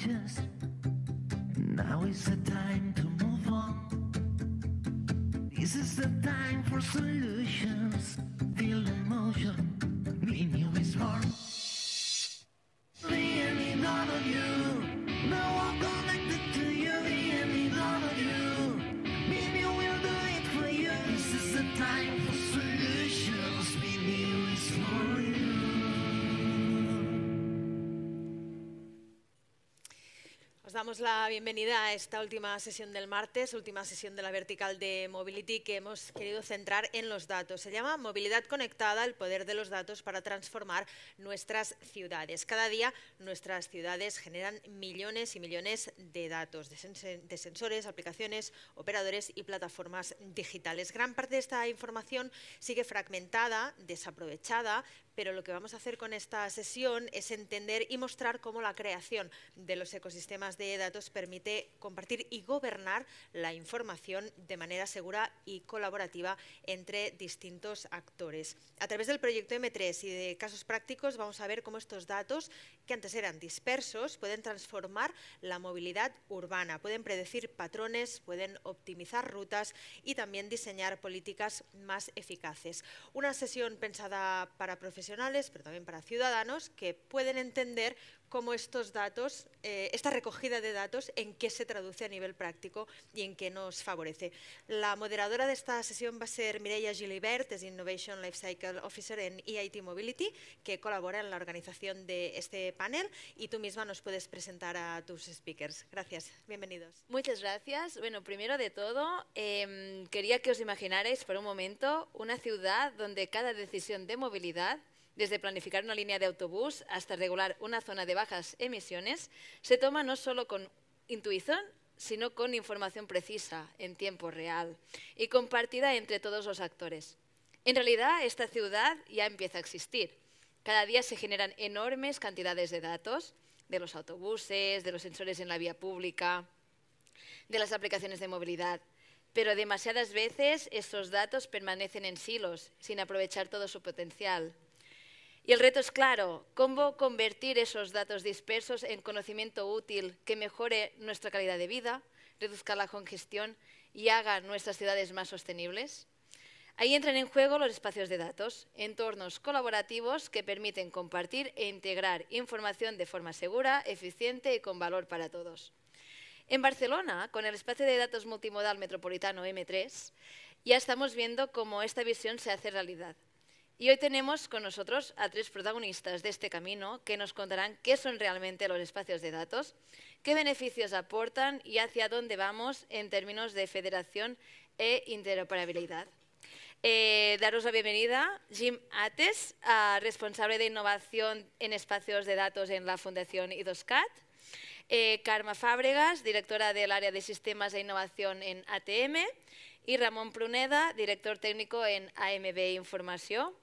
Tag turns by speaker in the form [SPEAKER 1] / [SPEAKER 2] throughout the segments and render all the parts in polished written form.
[SPEAKER 1] changes. Now is the time to move on. This is the time for solutions. Feel the motion. Be new is born. The end all of you. Now I'm connected to you. The end all of you. Maybe we'll do it for you. This is the time for solutions. Be new is for you.
[SPEAKER 2] Os damos la bienvenida a esta última sesión del martes, última sesión de la vertical de Mobility que hemos querido centrar en los datos. Se llama Movilidad Conectada, el poder de los datos para transformar nuestras ciudades. Cada día nuestras ciudades generan millones y millones de datos, de sensores, aplicaciones, operadores y plataformas digitales. Gran parte de esta información sigue fragmentada, desaprovechada, pero lo que vamos a hacer con esta sesión es entender y mostrar cómo la creación de los ecosistemas de datos permite compartir y gobernar la información de manera segura y colaborativa entre distintos actores. A través del proyecto M3 y de casos prácticos vamos a ver cómo estos datos, que antes eran dispersos, pueden transformar la movilidad urbana, pueden predecir patrones, pueden optimizar rutas y también diseñar políticas más eficaces. Una sesión pensada para profesionales, pero también para ciudadanos que pueden entender cómo estos datos, esta recogida de datos, en qué se traduce a nivel práctico y en qué nos favorece. La moderadora de esta sesión va a ser Mireia Gilibert, es Innovation Lifecycle Officer en EIT Mobility, que colabora en la organización de este panel, y tú misma nos puedes presentar a tus speakers. Gracias, bienvenidos.
[SPEAKER 3] Muchas gracias. Bueno, primero de todo, quería que os imaginarais por un momento una ciudad donde cada decisión de movilidad, desde planificar una línea de autobús hasta regular una zona de bajas emisiones, se toma no solo con intuición, sino con información precisa, en tiempo real y compartida entre todos los actores. En realidad, esta ciudad ya empieza a existir. Cada día se generan enormes cantidades de datos de los autobuses, de los sensores en la vía pública, de las aplicaciones de movilidad. Pero demasiadas veces estos datos permanecen en silos, sin aprovechar todo su potencial. Y el reto es claro, ¿cómo convertir esos datos dispersos en conocimiento útil que mejore nuestra calidad de vida, reduzca la congestión y haga nuestras ciudades más sostenibles? Ahí entran en juego los espacios de datos, entornos colaborativos que permiten compartir e integrar información de forma segura, eficiente y con valor para todos. En Barcelona, con el espacio de datos multimodal metropolitano M3, ya estamos viendo cómo esta visión se hace realidad. Y hoy tenemos con nosotros a tres protagonistas de este camino que nos contarán qué son realmente los espacios de datos, qué beneficios aportan y hacia dónde vamos en términos de federación e interoperabilidad. Daros la bienvenida, Jim Ates, responsable de innovación en espacios de datos en la Fundación I2CAT, Carme Fàbregas, directora del área de sistemas de innovación en ATM, y Ramon Pruneda, director técnico en AMB Informació.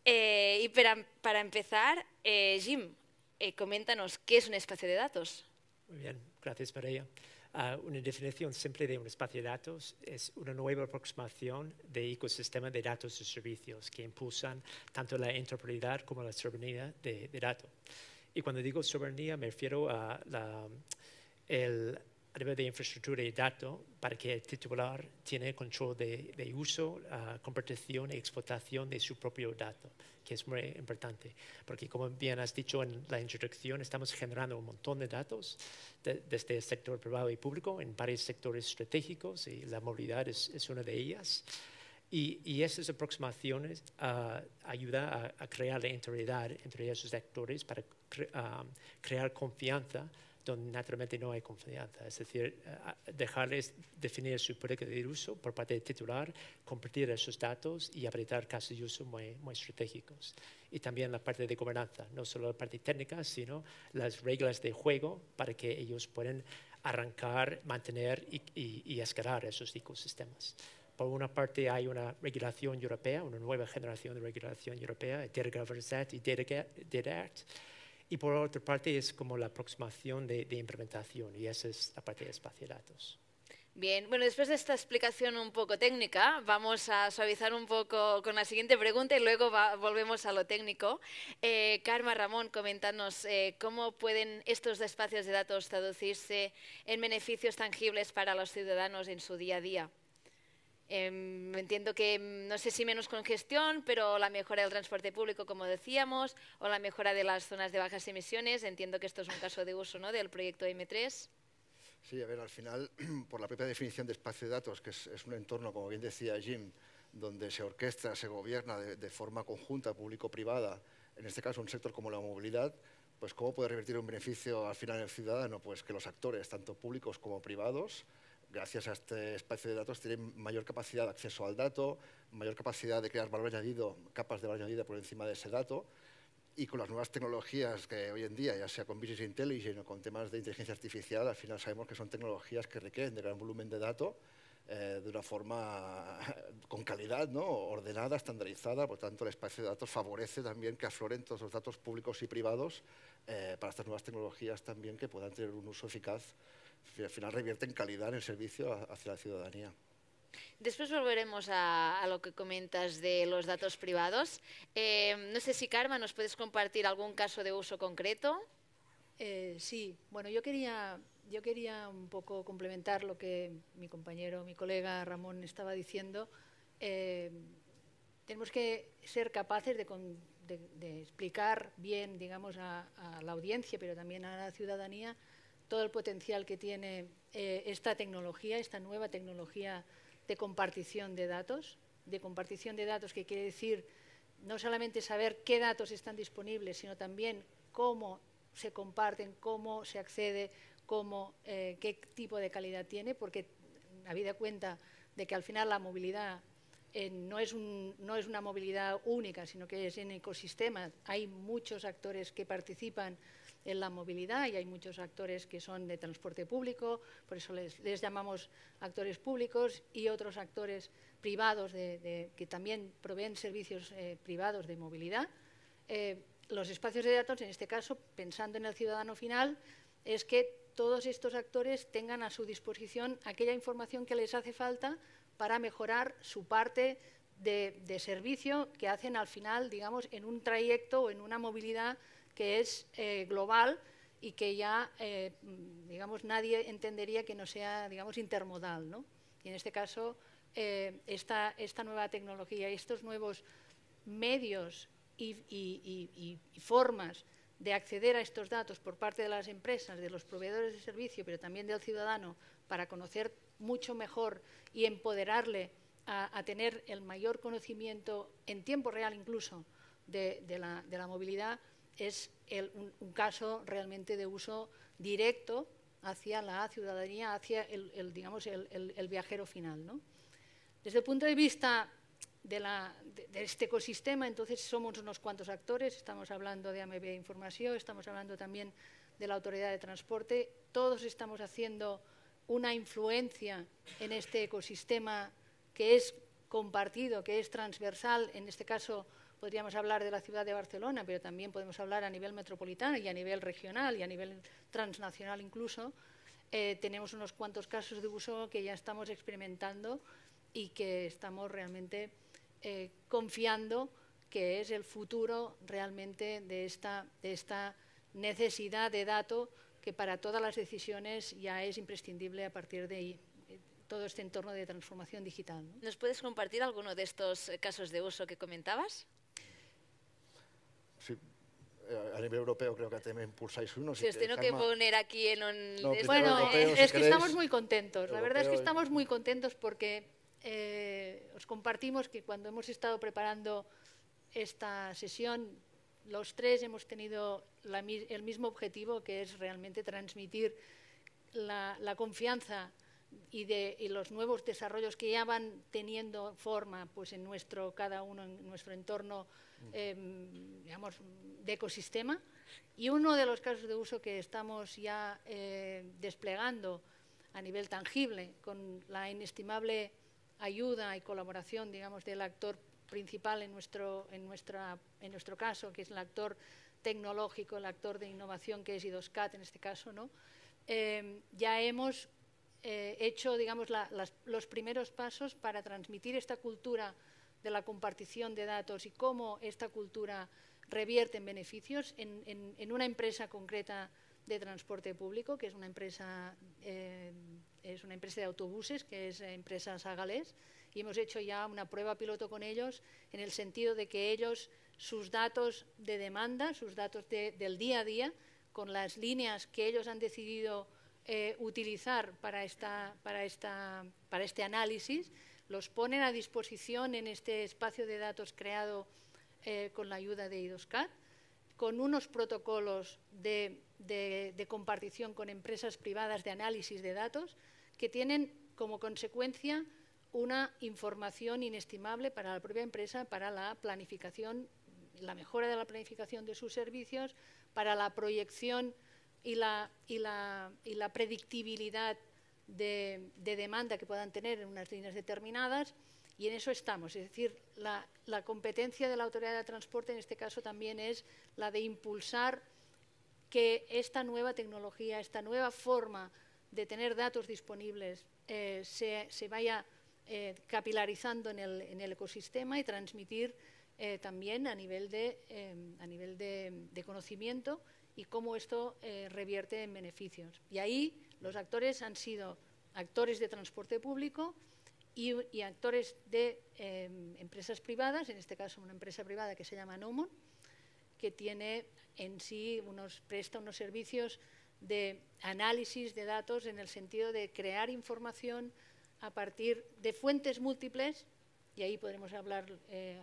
[SPEAKER 3] Y para empezar, Jim, coméntanos, ¿qué es un espacio de datos?
[SPEAKER 4] Muy bien, gracias María. Una definición simple de un espacio de datos es una nueva aproximación de ecosistema de datos y servicios que impulsan tanto la interoperabilidad como la soberanía de datos. Y cuando digo soberanía me refiero a a nivel de infraestructura de datos para que el titular tiene control de uso, compartición y explotación de su propio dato, que es muy importante. Porque como bien has dicho en la introducción, estamos generando un montón de datos desde el sector privado y público en varios sectores estratégicos y la movilidad es una de ellas. Y esas aproximaciones ayudan a crear la integridad entre esos actores para crear confianza donde naturalmente no hay confianza, es decir, dejarles definir su política de uso por parte del titular, compartir esos datos y habilitar casos de uso muy estratégicos. Y también la parte de gobernanza, no solo la parte técnica, sino las reglas de juego para que ellos puedan arrancar, mantener y escalar esos ecosistemas. Por una parte hay una regulación europea, una nueva generación de regulación europea, el Data Governance Act y Data Act. Y por otra parte es como la aproximación de implementación, y esa es la parte de espacio de datos.
[SPEAKER 3] Bien, bueno, después de esta explicación un poco técnica, vamos a suavizar un poco con la siguiente pregunta y luego volvemos a lo técnico. Karma, Ramón, coméntanos cómo pueden estos espacios de datos traducirse en beneficios tangibles para los ciudadanos en su día a día. Entiendo que no sé si menos congestión, pero la mejora del transporte público, como decíamos, o la mejora de las zonas de bajas emisiones. Entiendo que esto es un caso de uso, ¿no?, del proyecto M3.
[SPEAKER 5] Sí, a ver, al final, por la propia definición de espacio de datos, que es un entorno, como bien decía Jim, donde se orquestra, se gobierna de forma conjunta, público-privada, en este caso un sector como la movilidad, pues ¿cómo puede revertir un beneficio al final en el ciudadano? Pues que los actores, tanto públicos como privados, gracias a este espacio de datos, tienen mayor capacidad de acceso al dato, mayor capacidad de crear valor añadido, capas de valor añadido por encima de ese dato. Y con las nuevas tecnologías que hoy en día, ya sea con Business Intelligence o con temas de inteligencia artificial, al final sabemos que son tecnologías que requieren de gran volumen de datos de una forma con calidad, ¿no?, ordenada, estandarizada. Por tanto, el espacio de datos favorece también que afloren todos los datos públicos y privados para estas nuevas tecnologías también que puedan tener un uso eficaz. Al final revierten calidad en el servicio hacia la ciudadanía.
[SPEAKER 3] Después volveremos a lo que comentas de los datos privados. No sé si, Karma, nos puedes compartir algún caso de uso concreto.
[SPEAKER 6] Sí, bueno, yo quería un poco complementar lo que mi compañero, mi colega Ramón estaba diciendo. Tenemos que ser capaces de explicar bien, digamos, a la audiencia, pero también a la ciudadanía, todo el potencial que tiene esta tecnología, esta nueva tecnología de compartición de datos que quiere decir no solamente saber qué datos están disponibles, sino también cómo se comparten, cómo se accede, qué tipo de calidad tiene, porque habida cuenta de que al final la movilidad no es una movilidad única, sino que es en ecosistema. Hay muchos actores que participan en la movilidad y hay muchos actores que son de transporte público, por eso les llamamos actores públicos, y otros actores privados que también proveen servicios privados de movilidad. Los espacios de datos, en este caso, pensando en el ciudadano final, es que todos estos actores tengan a su disposición aquella información que les hace falta para mejorar su parte de servicio que hacen al final, digamos, en un trayecto o en una movilidad que es global y que ya, digamos, nadie entendería que no sea, digamos, intermodal, ¿no? Y en este caso, esta nueva tecnología, estos nuevos medios y formas de acceder a estos datos por parte de las empresas, de los proveedores de servicio, pero también del ciudadano, para conocer mucho mejor y empoderarle a tener el mayor conocimiento en tiempo real incluso de la movilidad, es un caso realmente de uso directo hacia la ciudadanía, hacia digamos, el viajero final, ¿no? Desde el punto de vista de este ecosistema, entonces somos unos cuantos actores, estamos hablando de AMB Información, estamos hablando también de la Autoridad de Transporte, todos estamos haciendo una influencia en este ecosistema que es compartido, que es transversal. En este caso podríamos hablar de la ciudad de Barcelona, pero también podemos hablar a nivel metropolitano y a nivel regional y a nivel transnacional incluso. Tenemos unos cuantos casos de uso que ya estamos experimentando y que estamos realmente confiando que es el futuro realmente de esta necesidad de datos que para todas las decisiones ya es imprescindible a partir de todo este entorno de transformación digital, ¿no?
[SPEAKER 3] ¿Nos puedes compartir alguno de estos casos de uso que comentabas?
[SPEAKER 5] Sí, a nivel europeo creo que también impulsáis uno.
[SPEAKER 3] Si os tengo que poner aquí en un...
[SPEAKER 5] No,
[SPEAKER 6] bueno,
[SPEAKER 5] europeo,
[SPEAKER 6] es
[SPEAKER 5] si
[SPEAKER 6] que
[SPEAKER 5] queréis.
[SPEAKER 6] estamos muy contentos. La verdad es que
[SPEAKER 5] Europeo.
[SPEAKER 6] estamos muy contentos porque os compartimos que cuando hemos estado preparando esta sesión, los tres hemos tenido el mismo objetivo, que es realmente transmitir la confianza y los nuevos desarrollos que ya van teniendo forma, pues en cada uno en nuestro entorno, digamos, de ecosistema. Y uno de los casos de uso que estamos ya desplegando a nivel tangible, con la inestimable ayuda y colaboración, digamos, del actor principal en nuestro caso, que es el actor tecnológico, el actor de innovación, que es I2CAT en este caso, ¿no? Ya hemos hecho, digamos, los primeros pasos para transmitir esta cultura de la compartición de datos y cómo esta cultura revierte en beneficios en una empresa concreta de transporte público, que es una empresa de autobuses, que es empresa Sagalés, y hemos hecho ya una prueba piloto con ellos en el sentido de que ellos, sus datos de demanda, sus datos del día a día, con las líneas que ellos han decidido utilizar para este análisis, los ponen a disposición en este espacio de datos creado con la ayuda de IDOSCAT, con unos protocolos de compartición con empresas privadas de análisis de datos que tienen como consecuencia una información inestimable para la propia empresa, para la planificación, la mejora de la planificación de sus servicios, para la proyección y la predictibilidad de demanda que puedan tener en unas líneas determinadas, y en eso estamos. Es decir, la competencia de la Autoridad de Transporte en este caso también es la de impulsar que esta nueva tecnología, esta nueva forma de tener datos disponibles se vaya capilarizando en el ecosistema y transmitir también a nivel de conocimiento y cómo esto revierte en beneficios. Y ahí los actores han sido actores de transporte público y actores de empresas privadas, en este caso una empresa privada que se llama Nomon, que tiene en sí presta unos servicios de análisis de datos en el sentido de crear información a partir de fuentes múltiples, y ahí podremos hablar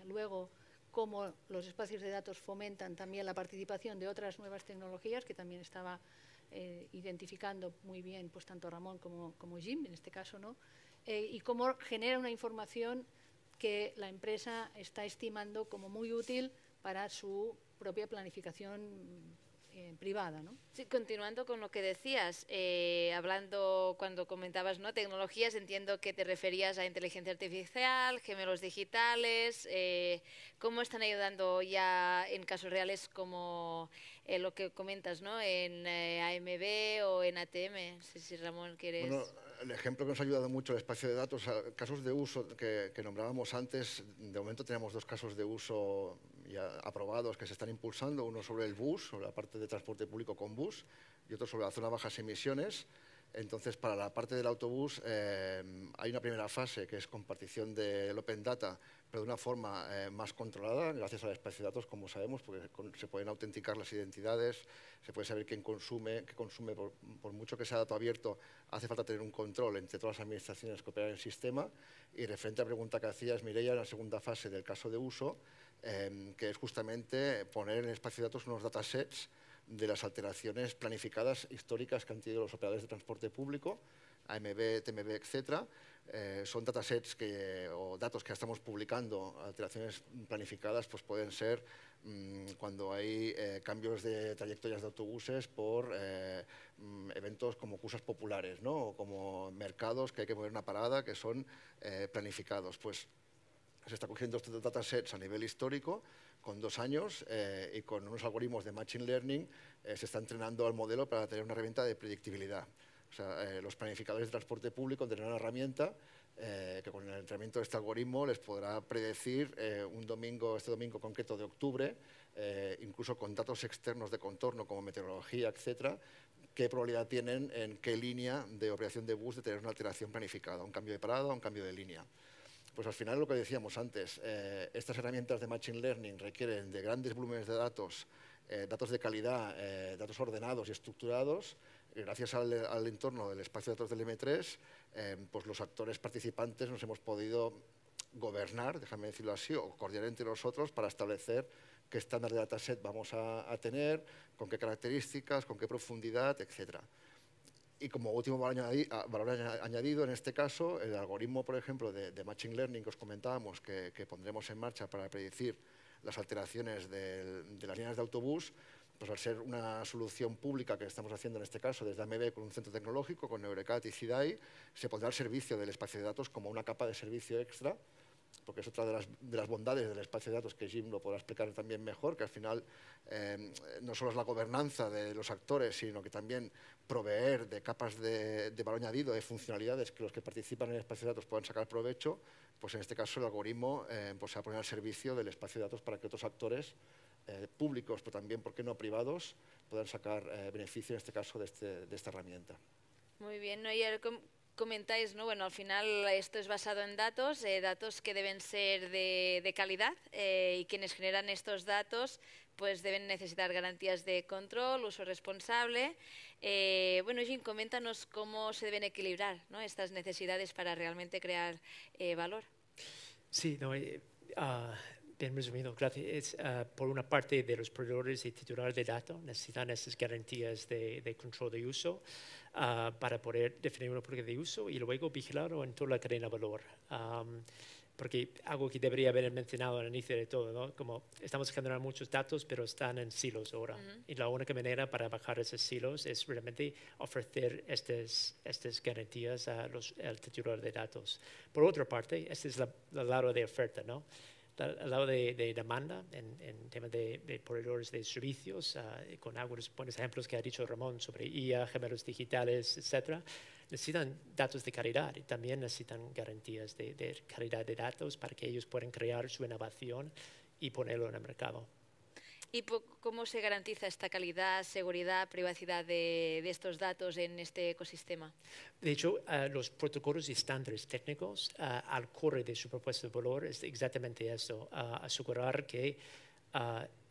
[SPEAKER 6] luego cómo los espacios de datos fomentan también la participación de otras nuevas tecnologías, que también estaba identificando muy bien pues tanto Ramón como Jim, en este caso, ¿no? Y cómo genera una información que la empresa está estimando como muy útil para su propia planificación privada, ¿no?
[SPEAKER 3] Sí, continuando con lo que decías, hablando cuando comentabas, ¿no?, tecnologías, entiendo que te referías a inteligencia artificial, gemelos digitales, ¿cómo están ayudando ya en casos reales como lo que comentas, ¿no?, en AMB o en ATM? No sé si Ramón quieres...
[SPEAKER 5] Bueno, el ejemplo que nos ha ayudado mucho el espacio de datos, casos de uso que nombrábamos antes, de momento tenemos 2 casos de uso ya aprobados que se están impulsando, uno sobre el bus, sobre la parte de transporte público con bus, y otro sobre la zona de bajas emisiones. Entonces, para la parte del autobús hay una primera fase que es compartición del Open Data, pero de una forma más controlada, gracias al espacio de datos, como sabemos, porque se pueden autenticar las identidades, se puede saber quién consume, qué consume, por mucho que sea dato abierto, hace falta tener un control entre todas las administraciones que operan el sistema. Y referente a la pregunta que hacías, Mireia, en la segunda fase del caso de uso, que es justamente poner en el espacio de datos unos datasets de las alteraciones planificadas históricas que han tenido los operadores de transporte público, AMB, TMB, etcétera. Son datasets o datos que estamos publicando, alteraciones planificadas, pues pueden ser cuando hay cambios de trayectorias de autobuses por eventos como cursas populares, ¿no?, o como mercados que hay que mover una parada, que son planificados. Pues se está cogiendo estos datasets a nivel histórico, con 2 años, y con unos algoritmos de Machine Learning se está entrenando al modelo para tener una herramienta de predictibilidad. O sea, los planificadores de transporte público tendrán una herramienta que con el entrenamiento de este algoritmo les podrá predecir este domingo concreto de octubre, incluso con datos externos de contorno como meteorología, etcétera, qué probabilidad tienen en qué línea de operación de bus de tener una alteración planificada, un cambio de parada o un cambio de línea. Pues al final, lo que decíamos antes, estas herramientas de Machine Learning requieren de grandes volúmenes de datos, datos de calidad, datos ordenados y estructurados. Gracias al entorno del espacio de datos del M3, pues los actores participantes nos hemos podido gobernar, déjame decirlo así, o coordinar entre nosotros para establecer qué estándar de dataset vamos a tener, con qué características, con qué profundidad, etcétera. Y como último valor añadido, en este caso, el algoritmo, por ejemplo, de Machine Learning que os comentábamos, que pondremos en marcha para predecir las alteraciones de las líneas de autobús, pues al ser una solución pública que estamos haciendo en este caso desde AMB con un centro tecnológico, con Eurecat y CIDAI, se pondrá al servicio del espacio de datos como una capa de servicio extra porque es otra de las bondades del espacio de datos, que Jim lo podrá explicar también mejor, que al final no solo es la gobernanza de los actores, sino que también proveer de capas de valor añadido, de funcionalidades que los que participan en el espacio de datos puedan sacar provecho. Pues en este caso el algoritmo pues se va a poner al servicio del espacio de datos para que otros actores públicos, pero también, ¿por qué no privados?, puedan sacar beneficio, en este caso, de esta herramienta.
[SPEAKER 3] Muy bien, ¿no? Y ahora comentáis, ¿no? Bueno, al final esto es basado en datos, datos que deben ser de calidad, y quienes generan estos datos pues deben necesitar garantías de control, uso responsable. Bueno, Jim, coméntanos cómo se deben equilibrar, ¿no?, estas necesidades para realmente crear valor.
[SPEAKER 4] Sí, no, bien resumido, gracias. Por una parte, de los proveedores y titulares de datos necesitan esas garantías de control de uso para poder definir una política de uso y luego vigilarlo en toda la cadena de valor. Porque algo que debería haber mencionado al inicio de todo, ¿no? Como estamos generando muchos datos, pero están en silos ahora. Y la única manera para bajar esos silos es realmente ofrecer estas garantías al titular de datos. Por otra parte, este es el lado de oferta, ¿no? Al lado de demanda, en temas de proveedores de servicios, con algunos buenos ejemplos que ha dicho Ramón sobre IA, gemelos digitales, etcétera, necesitan datos de calidad y también necesitan garantías de calidad de datos para que ellos puedan crear su innovación y ponerlo en el mercado.
[SPEAKER 3] ¿Y cómo se garantiza esta calidad, seguridad, privacidad de estos datos en este ecosistema?
[SPEAKER 4] De hecho, los protocolos y estándares técnicos al core de su propuesta de valor es exactamente eso, asegurar que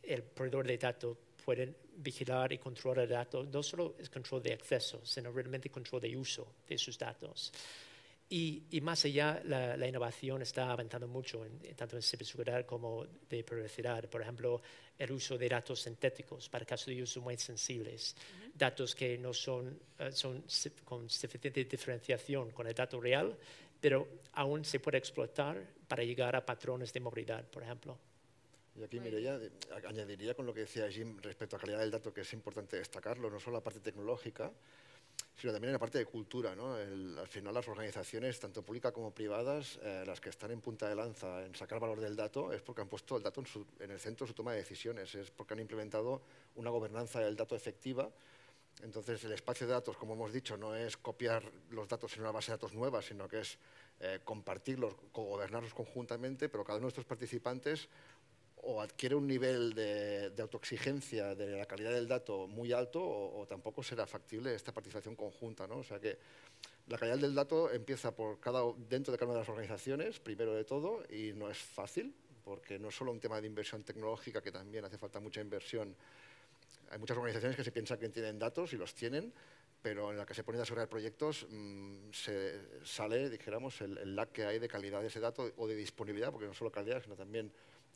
[SPEAKER 4] el proveedor de datos pueden vigilar y controlar el dato, no solo es control de acceso, sino realmente control de uso de sus datos. Y más allá, la innovación está avanzando mucho, tanto en ciberseguridad como de privacidad. Por ejemplo, el uso de datos sintéticos para casos de uso muy sensibles. Datos que no son con suficiente diferenciación con el dato real, pero aún se puede explotar para llegar a patrones de movilidad, por ejemplo.
[SPEAKER 5] Y aquí, Mireia, añadiría con lo que decía Jim respecto a calidad del dato, que es importante destacarlo, no solo la parte tecnológica, sino también en la parte de cultura, ¿no? Al final las organizaciones, tanto públicas como privadas, las que están en punta de lanza en sacar valor del dato, es porque han puesto el dato en el centro de su toma de decisiones, es porque han implementado una gobernanza del dato efectiva. Entonces, el espacio de datos, como hemos dicho, no es copiar los datos en una base de datos nueva, sino que es compartirlos, cogobernarlos conjuntamente, pero cada uno de estos participantes o adquiere un nivel de autoexigencia de la calidad del dato muy alto o tampoco será factible esta participación conjunta, ¿no? O sea que la calidad del dato empieza dentro de cada una de las organizaciones, primero de todo, y no es fácil, porque no es solo un tema de inversión tecnológica, que también hace falta mucha inversión. Hay muchas organizaciones que se piensan que tienen datos y los tienen, pero en la que se ponen a desarrollar proyectos se sale, dijéramos, el lag que hay de calidad de ese dato o de disponibilidad, porque no solo calidad, sino también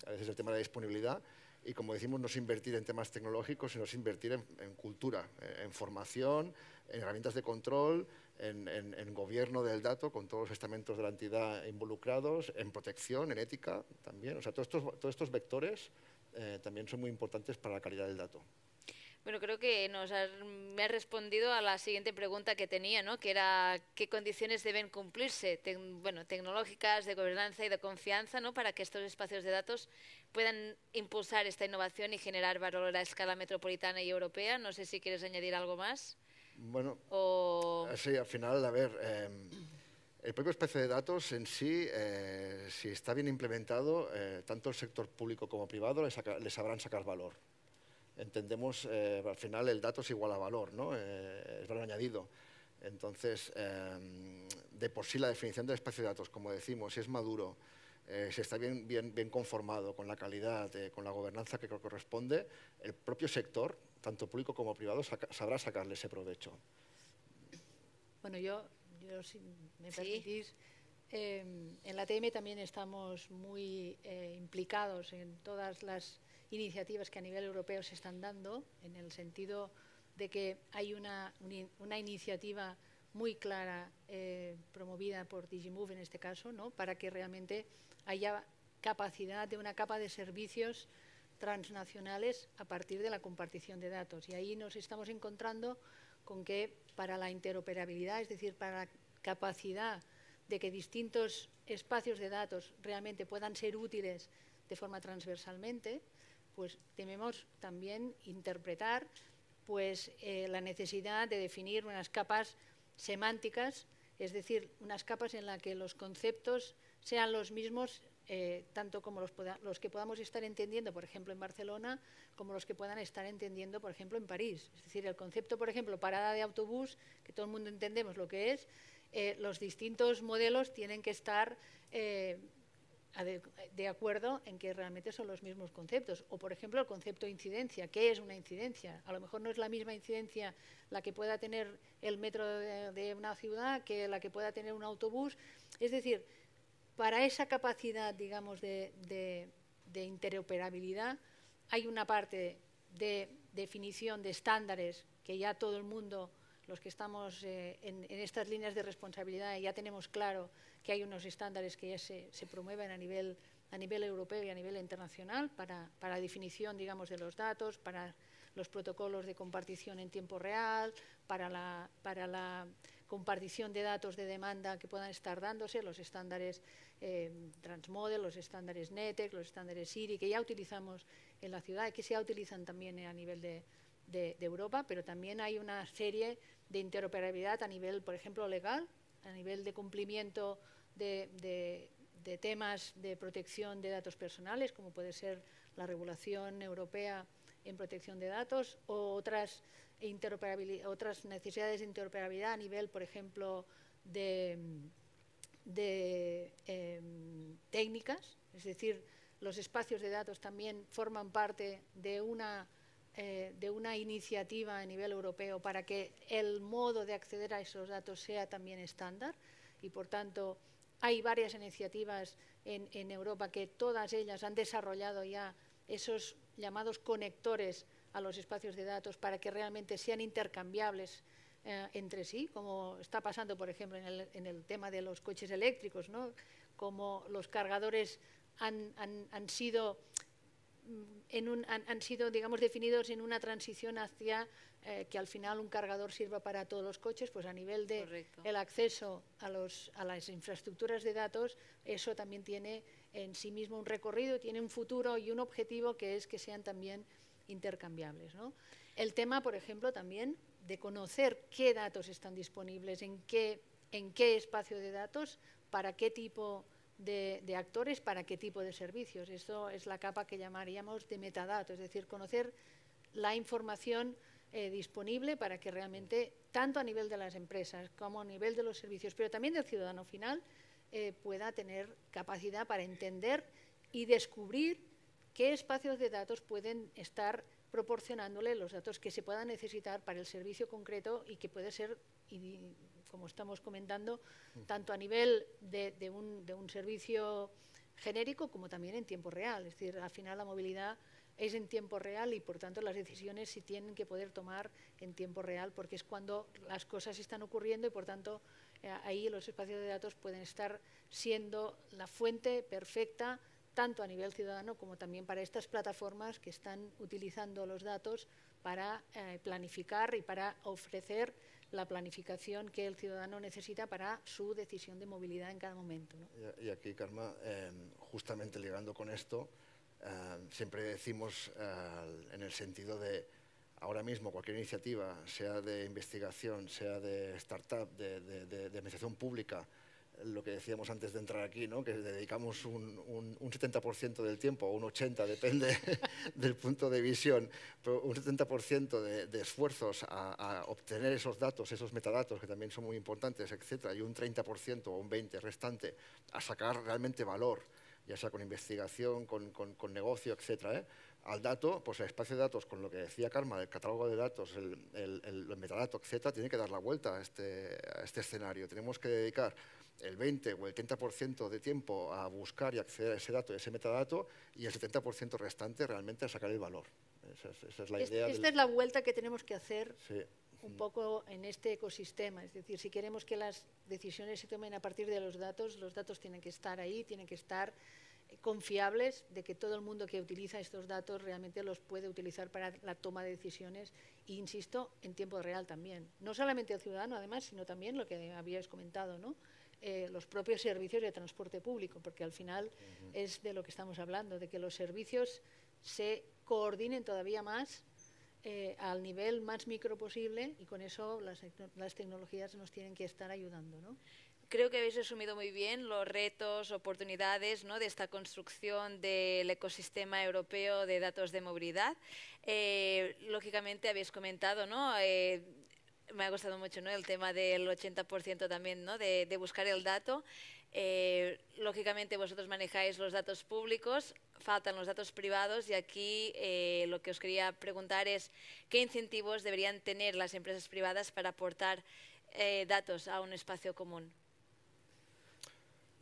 [SPEAKER 5] a veces el tema de la disponibilidad. Y como decimos, no es invertir en temas tecnológicos, sino es invertir en cultura, en formación, en herramientas de control, en gobierno del dato, con todos los estamentos de la entidad involucrados, en protección, en ética también. O sea, todos estos vectores también son muy importantes para la calidad del dato.
[SPEAKER 3] Bueno, creo que me has respondido a la siguiente pregunta que tenía, ¿no? Que era qué condiciones deben cumplirse, tecnológicas, de gobernanza y de confianza, ¿no?, para que estos espacios de datos puedan impulsar esta innovación y generar valor a escala metropolitana y europea. No sé si quieres añadir algo más.
[SPEAKER 5] Bueno, sí, al final, a ver, el propio espacio de datos en sí, si está bien implementado, tanto el sector público como privado le sabrán sacar valor. Entendemos, al final el dato es igual a valor, ¿no? Es valor añadido. Entonces, de por sí la definición del espacio de datos, como decimos, si es maduro, si está bien conformado con la calidad, con la gobernanza que corresponde, el propio sector, tanto público como privado, sabrá sacarle ese provecho.
[SPEAKER 6] Bueno, yo si me permitís, en la ATM también estamos muy implicados en todas las iniciativas que a nivel europeo se están dando, en el sentido de que hay una iniciativa muy clara promovida por Digimove en este caso, ¿no?, para que realmente haya capacidad de una capa de servicios transnacionales a partir de la compartición de datos. Y ahí nos estamos encontrando con que para la interoperabilidad, es decir, para la capacidad de que distintos espacios de datos realmente puedan ser útiles de forma transversalmente, pues debemos también interpretar pues, la necesidad de definir unas capas semánticas, es decir, unas capas en las que los conceptos sean los mismos, tanto como los que podamos estar entendiendo, por ejemplo, en Barcelona, como los que puedan estar entendiendo, por ejemplo, en París. Es decir, el concepto, por ejemplo, parada de autobús, que todo el mundo entendemos lo que es, los distintos modelos tienen que estar de acuerdo en que realmente son los mismos conceptos. O, por ejemplo, el concepto de incidencia. ¿Qué es una incidencia? A lo mejor no es la misma incidencia la que pueda tener el metro de una ciudad que la que pueda tener un autobús. Es decir, para esa capacidad, digamos, de interoperabilidad, hay una parte de definición de estándares que ya todo el mundo, los que estamos en estas líneas de responsabilidad, ya tenemos claro que hay unos estándares que ya se promueven a nivel europeo y a nivel internacional para la definición, digamos, de los datos, para los protocolos de compartición en tiempo real, para la compartición de datos de demanda que puedan estar dándose, los estándares Transmodel, los estándares NETEC, los estándares SIRI, que ya utilizamos en la ciudad y que se utilizan también a nivel de Europa, pero también hay una serie de interoperabilidad a nivel, por ejemplo, legal, a nivel de cumplimiento de temas de protección de datos personales, como puede ser la regulación europea en protección de datos, o otras necesidades de interoperabilidad a nivel, por ejemplo, de técnicas, es decir, los espacios de datos también forman parte de una iniciativa a nivel europeo para que el modo de acceder a esos datos sea también estándar y, por tanto, hay varias iniciativas en Europa que todas ellas han desarrollado ya esos llamados conectores a los espacios de datos para que realmente sean intercambiables entre sí, como está pasando, por ejemplo, en el tema de los coches eléctricos, ¿no? Como los cargadores han sido digamos, definidos en una transición hacia que al final un cargador sirva para todos los coches, pues a nivel de el acceso a las infraestructuras de datos, eso también tiene en sí mismo un recorrido, tiene un futuro y un objetivo que es que sean también intercambiables, ¿no? El tema, por ejemplo, también de conocer qué datos están disponibles, en qué espacio de datos, para qué tipo de actores, para qué tipo de servicios. Esto es la capa que llamaríamos de metadatos, es decir, conocer la información disponible para que realmente, tanto a nivel de las empresas como a nivel de los servicios, pero también del ciudadano final, pueda tener capacidad para entender y descubrir qué espacios de datos pueden estar proporcionándole los datos que se puedan necesitar para el servicio concreto y que puede ser, como estamos comentando, tanto a nivel de un servicio genérico como también en tiempo real. Es decir, al final la movilidad es en tiempo real y, por tanto, las decisiones se tienen que poder tomar en tiempo real porque es cuando las cosas están ocurriendo y, por tanto, ahí los espacios de datos pueden estar siendo la fuente perfecta tanto a nivel ciudadano como también para estas plataformas que están utilizando los datos para planificar y para ofrecer la planificación que el ciudadano necesita para su decisión de movilidad en cada momento, ¿no?
[SPEAKER 5] Y aquí, Carme, justamente ligando con esto, siempre decimos en el sentido de ahora mismo cualquier iniciativa, sea de investigación, sea de startup, de administración pública, lo que decíamos antes de entrar aquí, ¿no? Que dedicamos un 70% del tiempo, o un 80%, depende del punto de visión, pero un 70% de esfuerzos a obtener esos datos, esos metadatos, que también son muy importantes, etcétera, y un 30% o un 20% restante a sacar realmente valor, ya sea con investigación, con negocio, etcétera, al dato, pues el espacio de datos, con lo que decía Carme, el catálogo de datos, el metadato, etcétera, tiene que dar la vuelta a este escenario. Tenemos que dedicar el 20 o el 30% de tiempo a buscar y acceder a ese dato y a ese metadato y el 70% restante realmente a sacar el valor. Esa es la idea.
[SPEAKER 6] Esta es la vuelta que tenemos que hacer
[SPEAKER 5] sí.
[SPEAKER 6] Un poco en este ecosistema. Es decir, si queremos que las decisiones se tomen a partir de los datos tienen que estar ahí, tienen que estar confiables de que todo el mundo que utiliza estos datos realmente los puede utilizar para la toma de decisiones e, insisto, en tiempo real también. No solamente el ciudadano, además, sino también lo que habíais comentado, ¿no? los propios servicios de transporte público, porque al final es de lo que estamos hablando, de que los servicios se coordinen todavía más al nivel más micro posible, y con eso las tecnologías nos tienen que estar ayudando, ¿no?
[SPEAKER 3] Creo que habéis resumido muy bien los retos, oportunidades, ¿no?, de esta construcción del ecosistema europeo de datos de movilidad. Lógicamente habéis comentado, ¿no?, me ha gustado mucho, ¿no?, el tema del 80% también, ¿no?, de buscar el dato. Lógicamente vosotros manejáis los datos públicos, faltan los datos privados, y aquí lo que os quería preguntar es qué incentivos deberían tener las empresas privadas para aportar datos a un espacio común.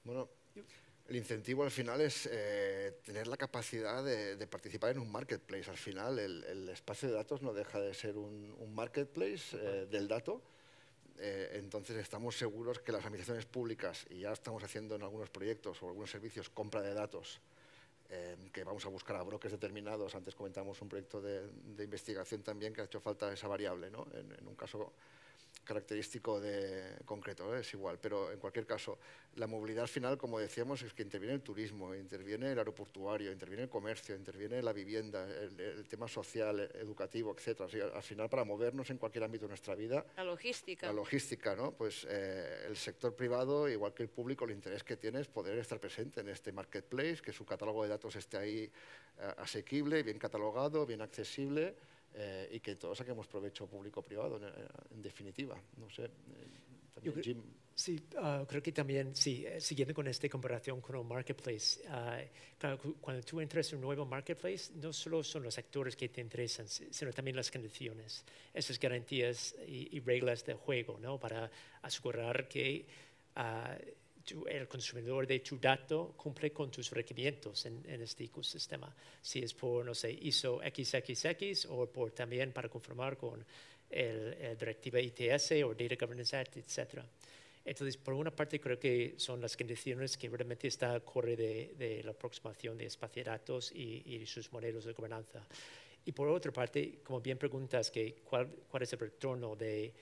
[SPEAKER 5] Bueno, el incentivo al final es tener la capacidad de participar en un marketplace. Al final el espacio de datos no deja de ser un marketplace del dato. Entonces estamos seguros que las administraciones públicas, y ya estamos haciendo en algunos proyectos o algunos servicios compra de datos, que vamos a buscar a brokers determinados. Antes comentamos un proyecto de investigación también que ha hecho falta esa variable, ¿no? En un caso característico concreto, es igual, pero en cualquier caso, la movilidad al final, como decíamos, es que interviene el turismo, interviene el aeroportuario, interviene el comercio, interviene la vivienda, el tema social, educativo, etcétera. O sea, al final, para movernos en cualquier ámbito de nuestra vida,
[SPEAKER 3] la logística.
[SPEAKER 5] La logística, ¿no? Pues el sector privado, igual que el público, el interés que tiene es poder estar presente en este marketplace, que su catálogo de datos esté ahí asequible, bien catalogado, bien accesible, y que todos saquemos provecho público-privado, en definitiva. No sé, también Jim.
[SPEAKER 4] Sí, creo que también, sí, siguiendo con esta comparación con un marketplace, claro, cuando tú entras en un nuevo marketplace, no solo son los actores que te interesan, sino también las condiciones, esas garantías y reglas del juego, ¿no?, para asegurar que el consumidor de tu dato cumple con tus requerimientos en este ecosistema. Si es por, no sé, ISO XXX o por también para conformar con el directiva ITS o Data Governance Act, etc. Entonces, por una parte, creo que son las condiciones que realmente está corre de la aproximación de espacio de datos y sus modelos de gobernanza. Y por otra parte, como bien preguntas, que ¿cuál es el retorno de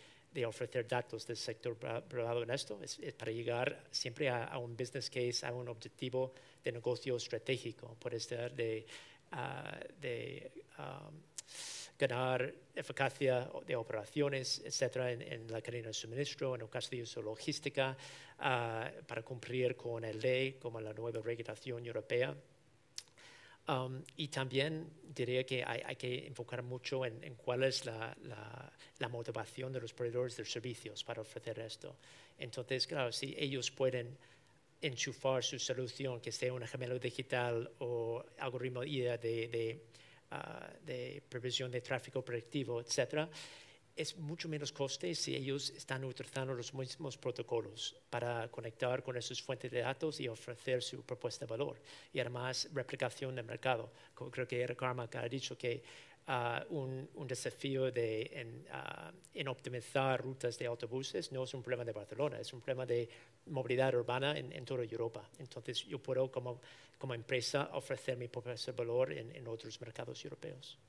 [SPEAKER 4] ofrecer datos del sector privado en esto? Es para llegar siempre a un business case, a un objetivo de negocio estratégico. Puede ser de ganar eficacia de operaciones, etcétera, en la cadena de suministro, en el caso de uso logística, para cumplir con el ley, como la nueva regulación europea. Y también diría que hay que enfocar mucho en cuál es la motivación de los proveedores de servicios para ofrecer esto. Entonces, claro, si ellos pueden enchufar su solución, que sea un gemelo digital o algoritmo IA de previsión de tráfico predictivo, etcétera, es mucho menos coste si ellos están utilizando los mismos protocolos para conectar con esas fuentes de datos y ofrecer su propuesta de valor. Y además, replicación del mercado. Creo que era Karma que ha dicho que un desafío en optimizar rutas de autobuses no es un problema de Barcelona, es un problema de movilidad urbana en toda Europa. Entonces, yo puedo como empresa ofrecer mi propuesta de valor en otros mercados europeos.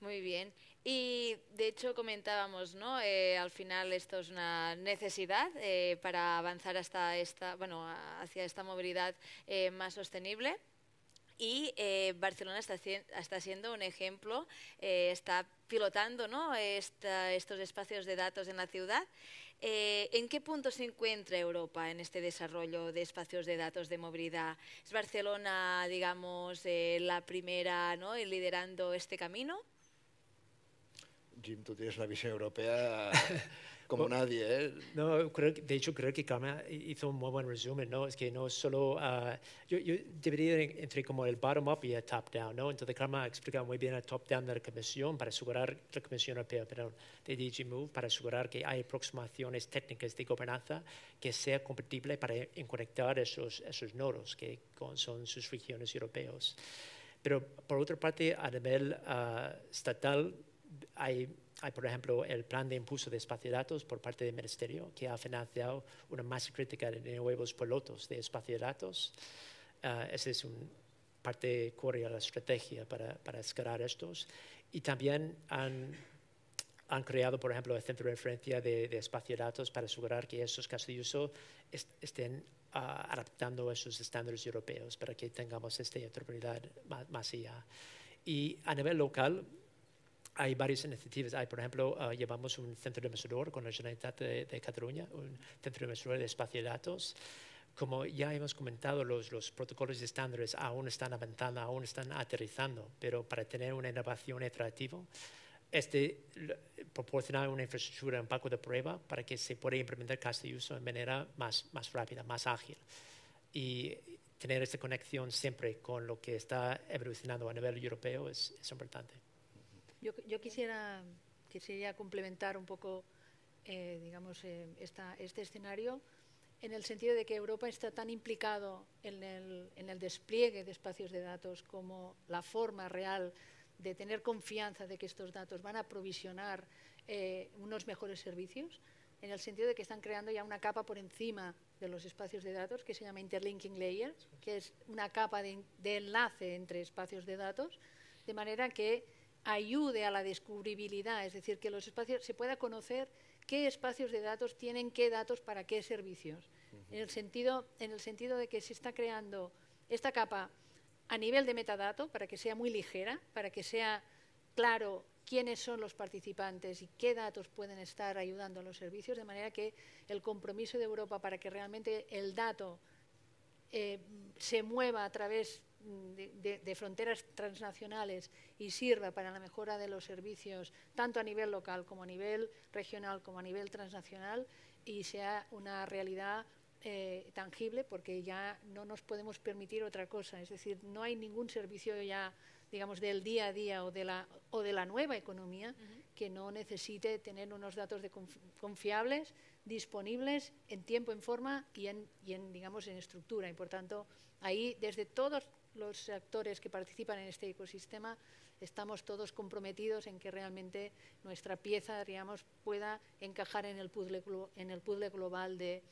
[SPEAKER 3] Muy bien. Y de hecho comentábamos, ¿no? Al final esto es una necesidad para avanzar hacia esta movilidad más sostenible. Y Barcelona está siendo un ejemplo, está pilotando, ¿no?, estos espacios de datos en la ciudad. ¿En qué punto se encuentra Europa en este desarrollo de espacios de datos de movilidad? ¿Es Barcelona, digamos, la primera, ¿no?, liderando este camino?
[SPEAKER 5] Jim, tú tienes una visión europea como nadie, ¿eh?
[SPEAKER 4] No, de hecho creo que Carmen hizo un muy buen resumen, ¿no? Es que no solo... yo debería entre como el bottom-up y el top-down, ¿no? Entonces Carmen ha explicado muy bien el top-down de la Comisión para asegurar, la Comisión Europea, perdón, de DG Move, para asegurar que hay aproximaciones técnicas de gobernanza que sea compatible para conectar esos nodos que son sus regiones europeos. Pero por otra parte, a nivel estatal, hay, por ejemplo, el plan de impulso de espacio de datos por parte del Ministerio, que ha financiado una masa crítica de nuevos pilotos de espacio de datos. Esa es una parte core de la estrategia para escalar estos. Y también han han creado, por ejemplo, el centro de referencia de espacio de datos para asegurar que esos casos de uso estén adaptando a esos estándares europeos para que tengamos esta interoperabilidad más allá. Y a nivel local, hay varias iniciativas. Hay, por ejemplo, llevamos un centro de investigador con la Generalitat de Cataluña, un centro de investigador de espacio de datos. Como ya hemos comentado, los protocolos y estándares aún están avanzando, aún están aterrizando, pero para tener una innovación iterativa, proporcionar una infraestructura, un banco de prueba para que se pueda implementar casos de uso de manera más rápida, más ágil. Y tener esta conexión siempre con lo que está evolucionando a nivel europeo es importante.
[SPEAKER 6] Yo quisiera complementar un poco, digamos, este escenario, en el sentido de que Europa está tan implicado en el despliegue de espacios de datos como la forma real de tener confianza de que estos datos van a provisionar unos mejores servicios, en el sentido de que están creando ya una capa por encima de los espacios de datos que se llama Interlinking Layer, que es una capa de enlace entre espacios de datos, de manera que ayude a la descubribilidad, es decir, que los espacios se pueda conocer qué espacios de datos tienen qué datos para qué servicios. En el sentido de que se está creando esta capa a nivel de metadato para que sea muy ligera, para que sea claro quiénes son los participantes y qué datos pueden estar ayudando a los servicios, de manera que el compromiso de Europa para que realmente el dato se mueva a través de fronteras transnacionales y sirva para la mejora de los servicios, tanto a nivel local como a nivel regional como a nivel transnacional, y sea una realidad tangible, porque ya no nos podemos permitir otra cosa. Es decir, no hay ningún servicio ya, digamos, del día a día o de la nueva economía que no necesite tener unos datos confiables, disponibles en tiempo, en forma y digamos, en estructura. Y por tanto, ahí desde todos los actores que participan en este ecosistema estamos todos comprometidos en que realmente nuestra pieza, digamos, pueda encajar en el puzzle global de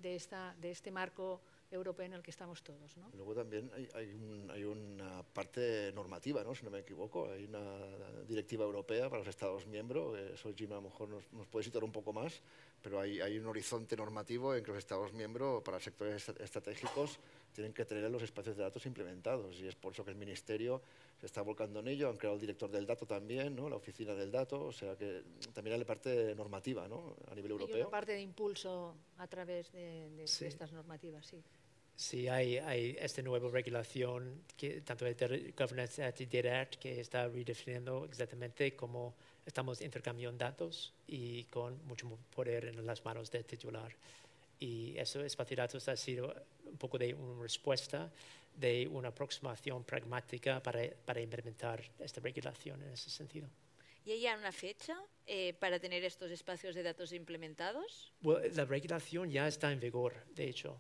[SPEAKER 6] este marco europeo en el que estamos todos, ¿no?
[SPEAKER 5] Luego también hay una parte normativa, ¿no? Si no me equivoco, hay una directiva europea para los Estados miembros, eso Jim a lo mejor nos puede citar un poco más, pero hay un horizonte normativo en que los Estados miembros para sectores estratégicos tienen que tener los espacios de datos implementados, y es por eso que el Ministerio se está volcando en ello. Han creado el director del dato también, ¿no? La oficina del dato, o sea que también hay la parte normativa, ¿no? A nivel europeo.
[SPEAKER 6] Hay una parte de impulso a través de estas normativas, sí.
[SPEAKER 4] Sí, hay esta nueva regulación, que, tanto de Governance Act y Data Act, que está redefiniendo exactamente cómo estamos intercambiando datos y con mucho poder en las manos del titular. Y eso, espacio de datos, ha sido un poco de una respuesta, de una aproximación pragmática para implementar esta regulación en ese sentido.
[SPEAKER 3] ¿Y hay ya una fecha para tener estos espacios de datos implementados?
[SPEAKER 4] Well, la regulación ya está en vigor, de hecho,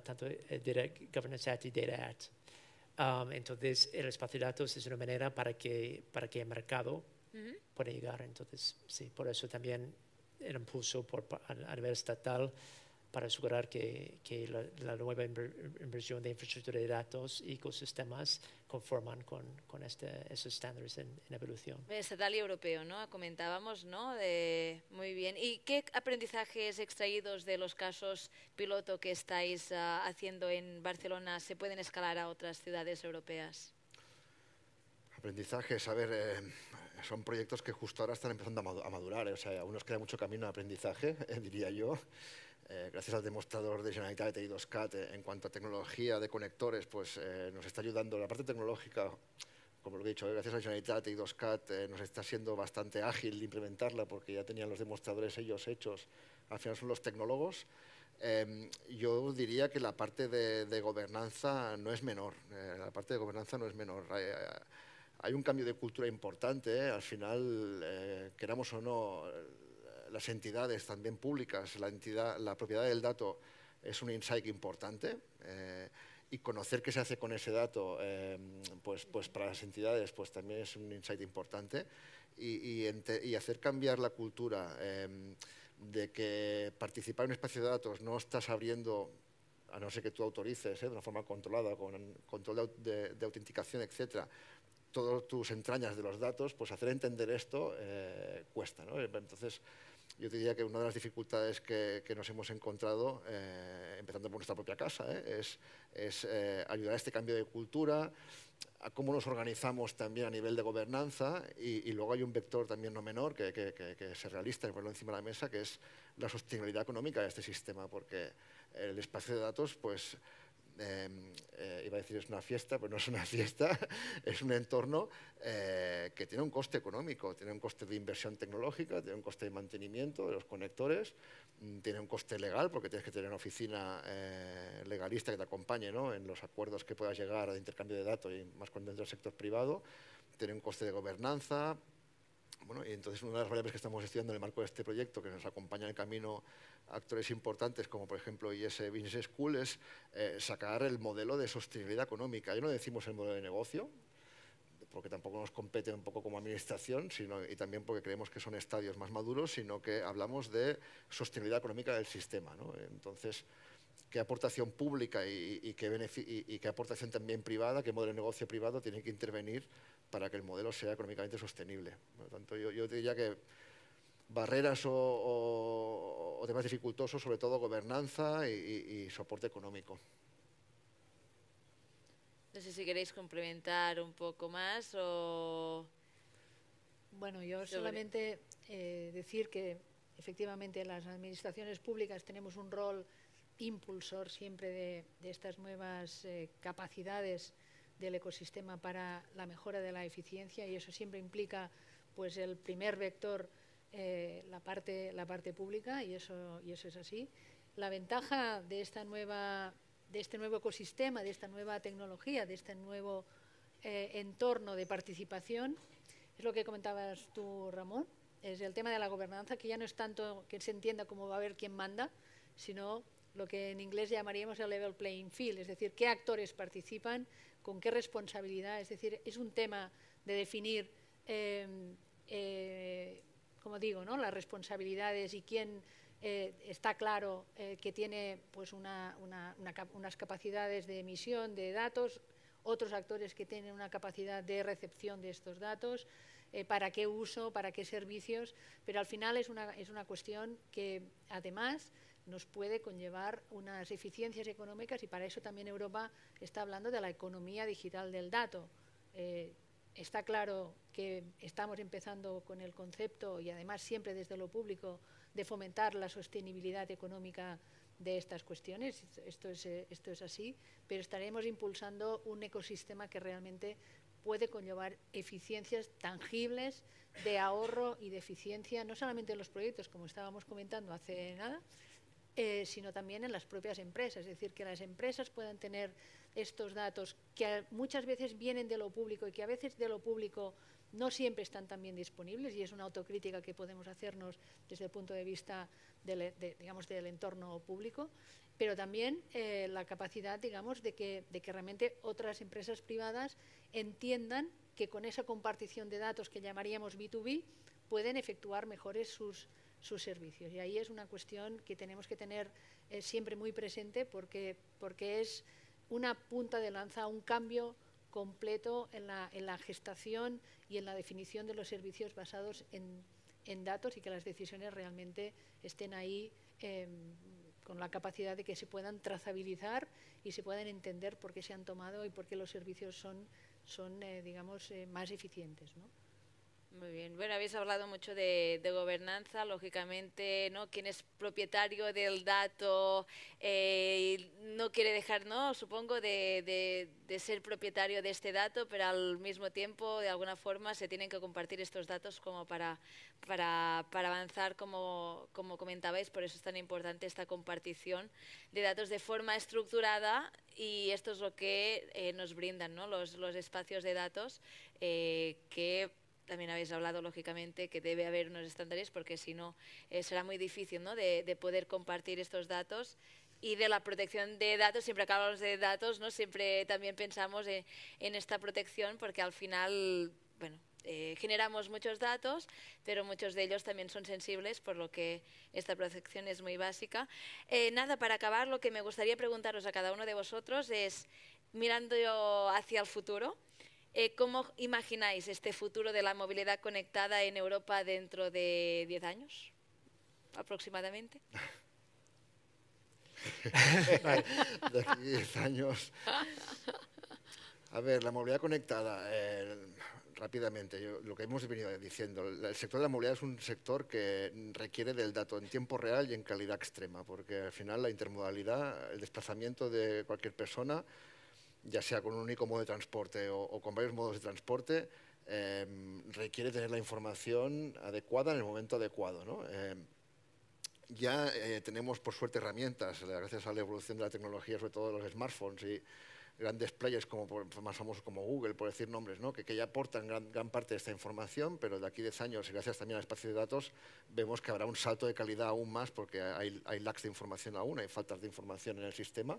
[SPEAKER 4] tanto el Governance Act y Data Act. Entonces, el espacio de datos es una manera para que el mercado pueda llegar. Entonces, sí, por eso también el impulso a nivel estatal para asegurar que la nueva inversión de infraestructura de datos y ecosistemas conforman con esos estándares en evolución.
[SPEAKER 3] Estatal y europeo, ¿no? Comentábamos, ¿no? Muy bien. ¿Y qué aprendizajes extraídos de los casos piloto que estáis haciendo en Barcelona se pueden escalar a otras ciudades europeas?
[SPEAKER 5] Aprendizajes, a ver, son proyectos que justo ahora están empezando a madurar, o sea, aún nos queda mucho camino de aprendizaje, diría yo. Gracias al demostrador de Generalitat y IDOSCAT en cuanto a tecnología de conectores, pues nos está ayudando. La parte tecnológica, como lo he dicho, gracias a Generalitat y IDOSCAT nos está siendo bastante ágil implementarla, porque ya tenían los demostradores ellos hechos. Al final son los tecnólogos. Yo diría que la parte de gobernanza no es menor. La parte de gobernanza no es menor. Hay un cambio de cultura importante. Al final, queramos o no, las entidades también públicas, la propiedad del dato es un insight importante, y conocer qué se hace con ese dato, pues para las entidades pues también es un insight importante, y hacer cambiar la cultura de que participar en un espacio de datos no estás abriendo, a no ser que tú autorices, de una forma controlada, con control de autenticación, etcétera, todas tus entrañas de los datos, pues hacer entender esto cuesta, ¿no? Entonces, yo te diría que una de las dificultades que nos hemos encontrado, empezando por nuestra propia casa, es ayudar a este cambio de cultura, a cómo nos organizamos también a nivel de gobernanza, y luego hay un vector también no menor que es realista y ponerlo encima de la mesa, que es la sostenibilidad económica de este sistema, porque el espacio de datos, pues, iba a decir es una fiesta, pero no es una fiesta, es un entorno que tiene un coste económico, tiene un coste de inversión tecnológica, tiene un coste de mantenimiento de los conectores, tiene un coste legal porque tienes que tener una oficina legalista que te acompañe, ¿no?, en los acuerdos que puedas llegar de intercambio de datos, y más cuando dentro del sector privado, tiene un coste de gobernanza. Bueno, y entonces una de las variables que estamos estudiando en el marco de este proyecto, que nos acompaña en el camino actores importantes como por ejemplo IS Business School, es sacar el modelo de sostenibilidad económica. Ya no decimos el modelo de negocio, porque tampoco nos compete un poco como administración, y también porque creemos que son estadios más maduros, sino que hablamos de sostenibilidad económica del sistema, ¿no? Entonces, qué aportación pública y qué aportación también privada, qué modelo de negocio privado tiene que intervenir para que el modelo sea económicamente sostenible. Por lo tanto, yo diría que barreras o temas dificultosos, sobre todo gobernanza y soporte económico.
[SPEAKER 3] No sé si queréis complementar un poco más o...
[SPEAKER 6] Bueno, yo solamente decir que efectivamente las administraciones públicas tenemos un rol impulsor siempre de estas nuevas capacidades del ecosistema para la mejora de la eficiencia, y eso siempre implica, pues, el primer vector, la parte pública, y eso es así. La ventaja de este nuevo ecosistema, de esta nueva tecnología, de este nuevo entorno de participación, es lo que comentabas tú, Ramón, es el tema de la gobernanza, que ya no es tanto que se entienda cómo va a haber quién manda, sino lo que en inglés llamaríamos el level playing field, es decir, qué actores participan, con qué responsabilidad. Es decir, es un tema de definir, como digo, ¿no?, las responsabilidades y quién está claro que tiene, pues, unas capacidades de emisión de datos, otros actores que tienen una capacidad de recepción de estos datos, para qué uso, para qué servicios, pero al final es una cuestión que además nos puede conllevar unas eficiencias económicas, y para eso también Europa está hablando de la economía digital del dato. Está claro que estamos empezando con el concepto, y además siempre desde lo público, de fomentar la sostenibilidad económica de estas cuestiones. Esto es así, pero estaremos impulsando un ecosistema que realmente puede conllevar eficiencias tangibles de ahorro y de eficiencia, no solamente en los proyectos, como estábamos comentando hace nada, sino también en las propias empresas. Es decir, que las empresas puedan tener estos datos que muchas veces vienen de lo público y que a veces de lo público no siempre están tan bien disponibles, y es una autocrítica que podemos hacernos desde el punto de vista digamos, del entorno público, pero también la capacidad, digamos, de que realmente otras empresas privadas entiendan que con esa compartición de datos que llamaríamos B2B pueden efectuar mejores sus servicios. Y ahí es una cuestión que tenemos que tener siempre muy presente, porque es una punta de lanza, un cambio completo en la gestación y en la definición de los servicios basados en datos, y que las decisiones realmente estén ahí con la capacidad de que se puedan trazabilizar y se puedan entender por qué se han tomado y por qué los servicios son digamos, más eficientes, ¿no?
[SPEAKER 3] Muy bien. Bueno, habéis hablado mucho de gobernanza, lógicamente, ¿no? Quien es propietario del dato no quiere dejar, ¿no?, supongo, de ser propietario de este dato, pero al mismo tiempo, de alguna forma, se tienen que compartir estos datos como para avanzar, como comentabais. Por eso es tan importante esta compartición de datos de forma estructurada, y esto es lo que nos brindan, ¿no?, los espacios de datos, que también habéis hablado, lógicamente, que debe haber unos estándares, porque si no será muy difícil, ¿no?, de poder compartir estos datos. Y de la protección de datos, siempre que hablamos de datos, ¿no?, siempre también pensamos en esta protección, porque al final, bueno, generamos muchos datos, pero muchos de ellos también son sensibles, por lo que esta protección es muy básica. Nada, para acabar, lo que me gustaría preguntaros a cada uno de vosotros es, mirando hacia el futuro, ¿Cómo imagináis este futuro de la movilidad conectada en Europa dentro de 10 años, aproximadamente?
[SPEAKER 5] De aquí a 10 años. A ver, la movilidad conectada, rápidamente, lo que hemos venido diciendo, el sector de la movilidad es un sector que requiere del dato en tiempo real y en calidad extrema, porque al final la intermodalidad, el desplazamiento de cualquier persona, ya sea con un único modo de transporte o con varios modos de transporte, requiere tener la información adecuada en el momento adecuado, ¿no? Ya tenemos, por suerte, herramientas, gracias a la evolución de la tecnología, sobre todo de los smartphones y grandes players más famosos como Google, por decir nombres, ¿no? que ya aportan gran parte de esta información, pero de aquí a 10 años, y gracias también al espacio de datos, vemos que habrá un salto de calidad aún más, porque hay lags de información aún, hay faltas de información en el sistema,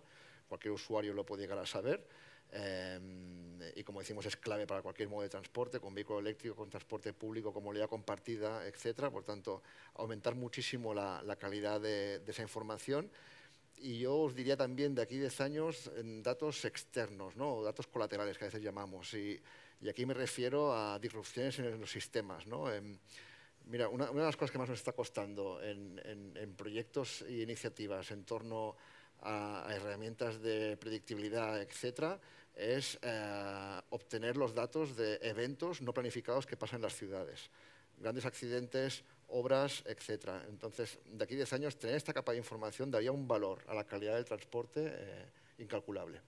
[SPEAKER 5] cualquier usuario lo puede llegar a saber, y como decimos es clave para cualquier modo de transporte, con vehículo eléctrico, con transporte público, con movilidad compartida, etcétera. Por tanto, aumentar muchísimo la calidad de esa información. Y yo os diría también de aquí a 10 años en datos externos, ¿no? O datos colaterales que a veces llamamos. Y aquí me refiero a disrupciones en los sistemas, ¿no? Mira, una de las cosas que más nos está costando en proyectos e iniciativas en torno a herramientas de predictibilidad, etcétera, es obtener los datos de eventos no planificados que pasan en las ciudades. Grandes accidentes, obras, etcétera. Entonces, de aquí a 10 años, tener esta capa de información daría un valor a la calidad del transporte incalculable.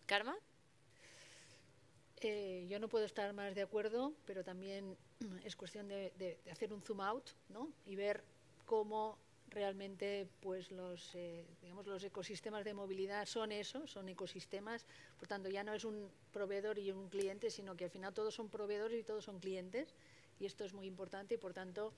[SPEAKER 3] ¿Karma?
[SPEAKER 6] Yo no puedo estar más de acuerdo, pero también es cuestión de hacer un zoom out, ¿no? Y ver cómo realmente pues digamos, los ecosistemas de movilidad son eso, son ecosistemas. Por tanto, ya no es un proveedor y un cliente, sino que al final todos son proveedores y todos son clientes. Y esto es muy importante y, por tanto,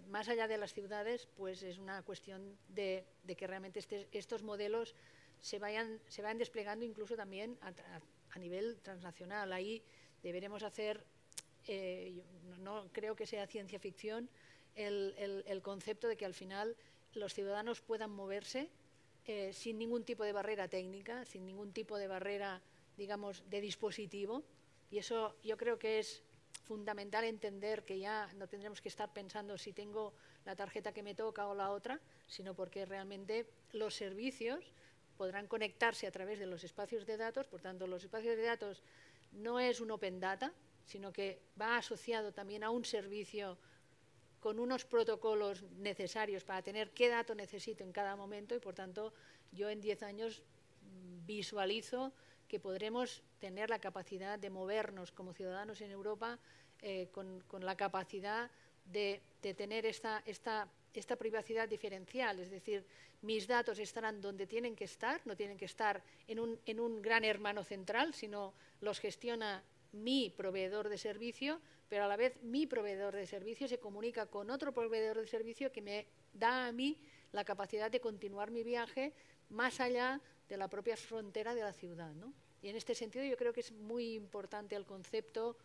[SPEAKER 6] más allá de las ciudades, pues es una cuestión de que realmente estos modelos se vayan desplegando incluso también a nivel transnacional. Ahí deberemos hacer, no creo que sea ciencia ficción, el concepto de que al final los ciudadanos puedan moverse sin ningún tipo de barrera técnica, sin ningún tipo de barrera, digamos, de dispositivo. Y eso yo creo que es fundamental entender que ya no tendremos que estar pensando si tengo la tarjeta que me toca o la otra, sino porque realmente los servicios podrán conectarse a través de los espacios de datos. Por tanto, los espacios de datos no es un open data, sino que va asociado también a un servicio con unos protocolos necesarios para tener qué dato necesito en cada momento y, por tanto, yo en 10 años visualizo que podremos tener la capacidad de movernos como ciudadanos en Europa con la capacidad de tener esta privacidad diferencial. Es decir, mis datos estarán donde tienen que estar, no tienen que estar en un gran hermano central, sino los gestiona mi proveedor de servicio, pero a la vez mi proveedor de servicio se comunica con otro proveedor de servicio que me da a mí la capacidad de continuar mi viaje más allá de la propia frontera de la ciudad, ¿no? Y en este sentido yo creo que es muy importante el concepto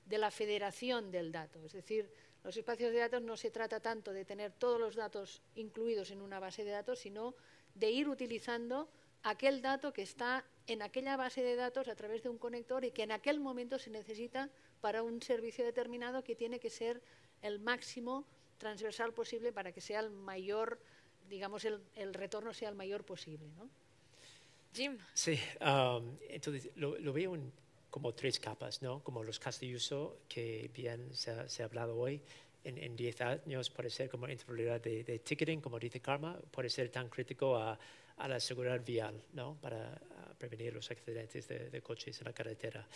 [SPEAKER 6] de la federación del dato. Es decir, los espacios de datos no se trata tanto de tener todos los datos incluidos en una base de datos, sino de ir utilizando aquel dato que está en aquella base de datos a través de un conector y que en aquel momento se necesita para un servicio determinado, que tiene que ser el máximo transversal posible para que sea el mayor, digamos, el retorno sea el mayor posible, ¿no?
[SPEAKER 3] Jim.
[SPEAKER 4] Sí, entonces lo veo como 3 capas, ¿no? Como los casos de uso que bien se ha hablado hoy. En 10 años puede ser como interoperabilidad de ticketing, como dice Karma, puede ser tan crítico a la seguridad vial, ¿no? Para prevenir los accidentes de coches en la carretera.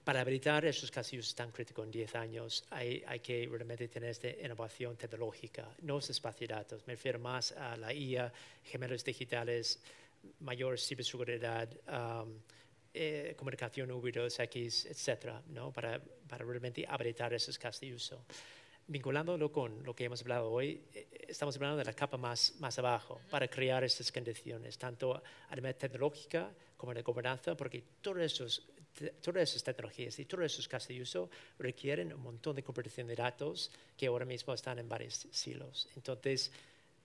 [SPEAKER 4] Para habilitar esos casos de uso tan críticos en 10 años, hay que realmente tener esta innovación tecnológica, no es espacio de datos. Me refiero más a la IA, gemelos digitales, mayor ciberseguridad, comunicación V2X, etcétera, ¿no? Para realmente habilitar esos casos de uso. Vinculándolo con lo que hemos hablado hoy, estamos hablando de la capa más abajo para crear estas condiciones, tanto a nivel tecnológica como de gobernanza, porque todas esas tecnologías y todos esos casos de uso requieren un montón de computación de datos que ahora mismo están en varios silos. Entonces,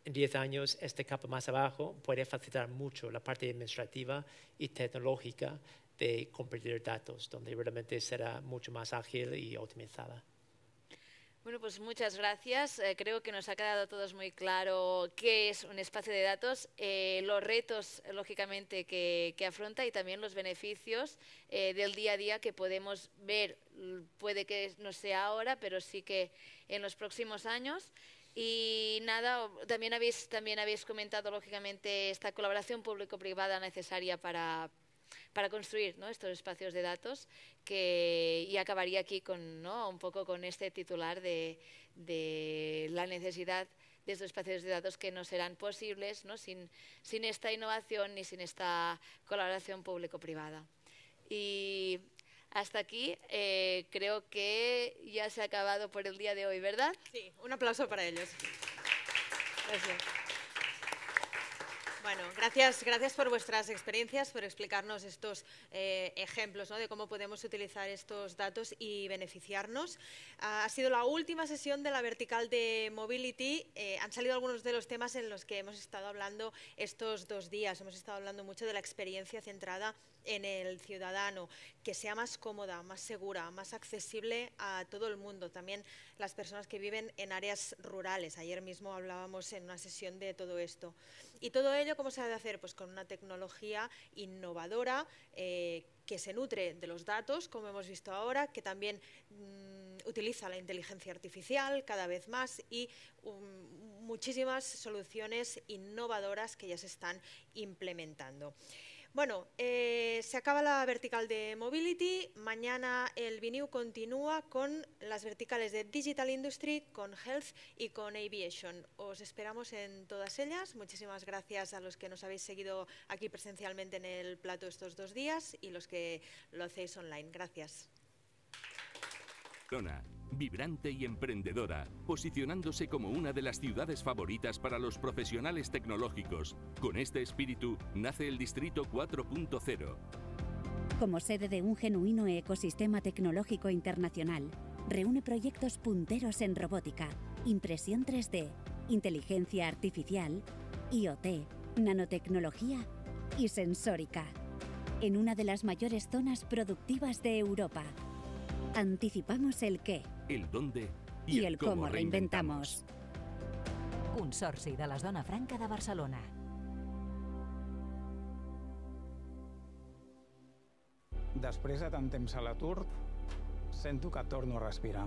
[SPEAKER 4] en 10 años, esta capa más abajo puede facilitar mucho la parte administrativa y tecnológica de compartir datos, donde realmente será mucho más ágil y optimizada.
[SPEAKER 3] Bueno, pues muchas gracias. Creo que nos ha quedado a todos muy claro qué es un espacio de datos, los retos, lógicamente, que afronta y también los beneficios del día a día que podemos ver. Puede que no sea ahora, pero sí que en los próximos años. Y nada, también habéis comentado, lógicamente, esta colaboración público-privada necesaria para construir, ¿no?, estos espacios de datos, y acabaría aquí con, ¿no?, un poco con este titular de la necesidad de estos espacios de datos que no serán posibles, ¿no?, sin esta innovación ni sin esta colaboración público-privada. Y hasta aquí creo que ya se ha acabado por el día de hoy, ¿verdad?
[SPEAKER 2] Sí, un aplauso para ellos. Gracias. Bueno, gracias por vuestras experiencias, por explicarnos estos ejemplos, ¿no?, de cómo podemos utilizar estos datos y beneficiarnos. Ha sido la última sesión de la vertical de Mobility. Han salido algunos de los temas en los que hemos estado hablando estos 2 días. Hemos estado hablando mucho de la experiencia centrada en el ciudadano, que sea más cómoda, más segura, más accesible a todo el mundo, también las personas que viven en áreas rurales. Ayer mismo hablábamos en una sesión de todo esto. Y todo ello, ¿cómo se ha de hacer? Pues con una tecnología innovadora que se nutre de los datos, como hemos visto ahora, que también utiliza la inteligencia artificial cada vez más y muchísimas soluciones innovadoras que ya se están implementando. Bueno, se acaba la vertical de Mobility. Mañana el BNew continúa con las verticales de Digital Industry, con Health y con Aviation. Os esperamos en todas ellas. Muchísimas gracias a los que nos habéis seguido aquí presencialmente en el plato estos 2 días y los que lo hacéis online. Gracias.
[SPEAKER 7] Vibrante y emprendedora, posicionándose como una de las ciudades favoritas para los profesionales tecnológicos. Con este espíritu nace el Distrito 4.0.
[SPEAKER 8] Como sede de un genuino ecosistema tecnológico internacional, reúne proyectos punteros en robótica, impresión 3D, inteligencia artificial, IoT, nanotecnología y sensórica, en una de las mayores zonas productivas de Europa. Anticipamos el qué,
[SPEAKER 7] el dónde
[SPEAKER 8] i el cómo reinventamos.
[SPEAKER 9] Consorci de la Zona Franca de Barcelona.
[SPEAKER 10] Després de tant temps a l'atur, sento que torno a respirar.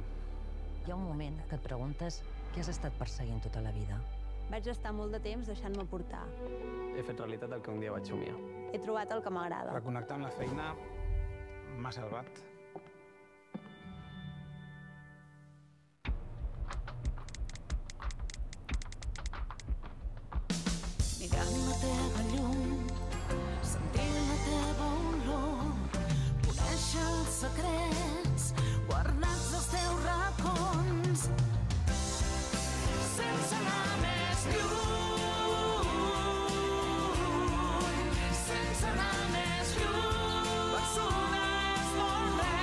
[SPEAKER 9] Hi ha un moment que et preguntes què has estat perseguint tota la vida.
[SPEAKER 11] Vaig estar molt de temps deixant-me portar.
[SPEAKER 10] He fet realitat el que un dia vaig somiar.
[SPEAKER 11] He trobat el que m'agrada.
[SPEAKER 10] Reconnectar amb la feina m'ha salvat.
[SPEAKER 1] Mirant la teva llum, sentint la teva olor, conèixer els secrets guardats als teus racons, sense anar més lluny, sense anar més lluny, Barcelona és molt més.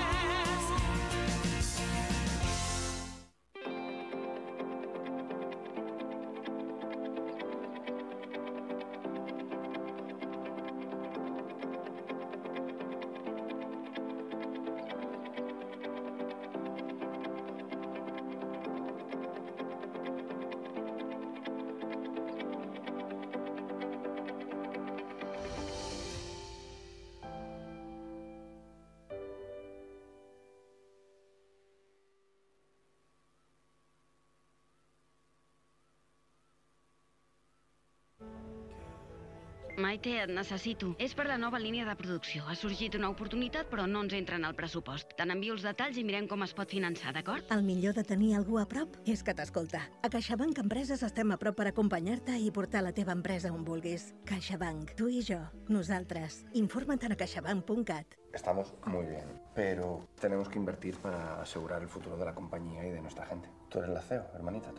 [SPEAKER 12] Maite, et necessito. És per la nova línia de producció. Ha sorgit una oportunitat, però no ens entra en el pressupost. Te n'envio els detalls i mirem com es pot finançar, d'acord?
[SPEAKER 13] El millor de tenir algú a prop és que t'escolta. A CaixaBank Empreses estem a prop per acompanyar-te i portar la teva empresa on vulguis. CaixaBank, tu i jo, nosaltres. Informa't a caixabank.cat.
[SPEAKER 14] Estamos muy bien, pero tenemos que invertir para asegurar el futuro de la compañía y de nuestra gente. Tú eres la CEO, hermanita.